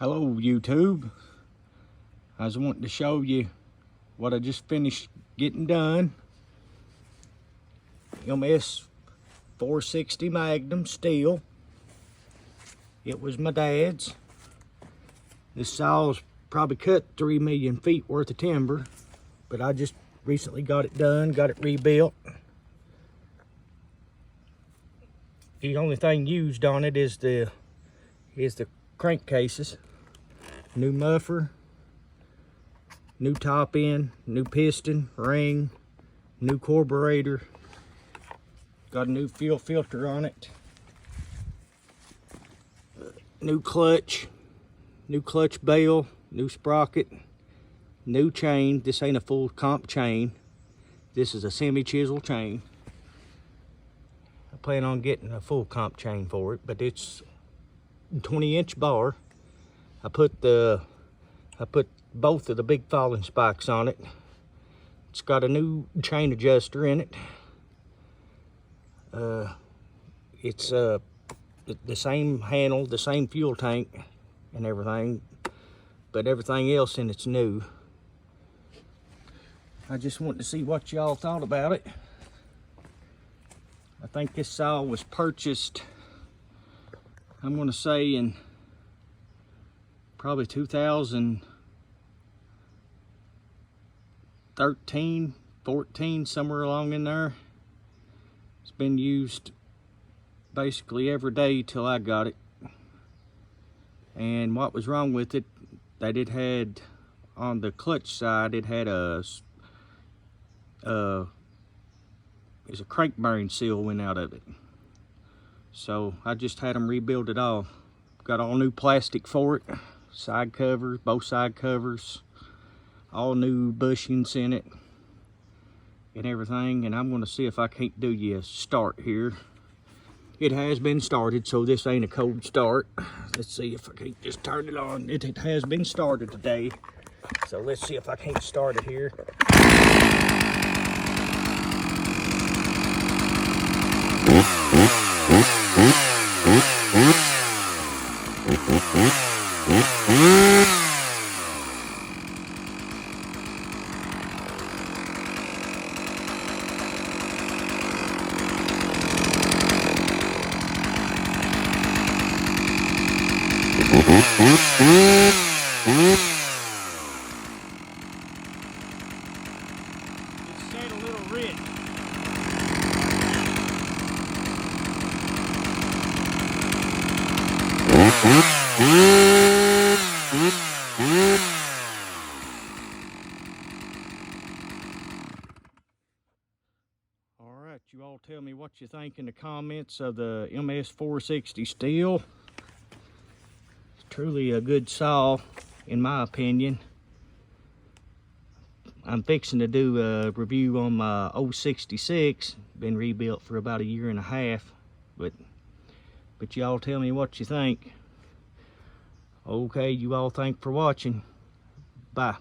Hello YouTube. I was wanting to show you what I just finished getting done. MS 460 Magnum steel. It was my dad's. This saw's probably cut 3 million feet worth of timber, but I just recently got it done, got it rebuilt. The only thing used on it is the crankcases. New muffler, new top end, new piston, ring, new carburetor. Got a new fuel filter on it. New clutch bell, new sprocket, new chain. This ain't a full comp chain. This is a semi-chisel chain. I plan on getting a full comp chain for it, but it's 20-inch bar. I put both of the big falling spikes on it. It's got a new chain adjuster in it. It's the same handle, the same fuel tank and everything, but everything else in it's new. I just wanted to see what y'all thought about it. I think this saw was purchased, I'm going to say, in probably 2013, 14, somewhere along in there. It's been used basically every day till I got it. And what was wrong with it, that it had, on the clutch side, it had there's a crank bearing seal went out of it. So I just had them rebuild it all. Got all new plastic for it. Side covers, both side covers, all new bushings in it and everything. And I'm going to see if I can't do you a start here. It has been started, so this ain't a cold start. Let's see if I can't just turn it on. It has been started today, so let's see if I can't start it here. It said a little rich. All right, you all tell me what you think in the comments of the MS 460 steel. It's truly a good saw, in my opinion. I'm fixing to do a review on my 066. Been rebuilt for about 1.5 years, but y'all tell me what you think. Okay, you all thank for watching. Bye.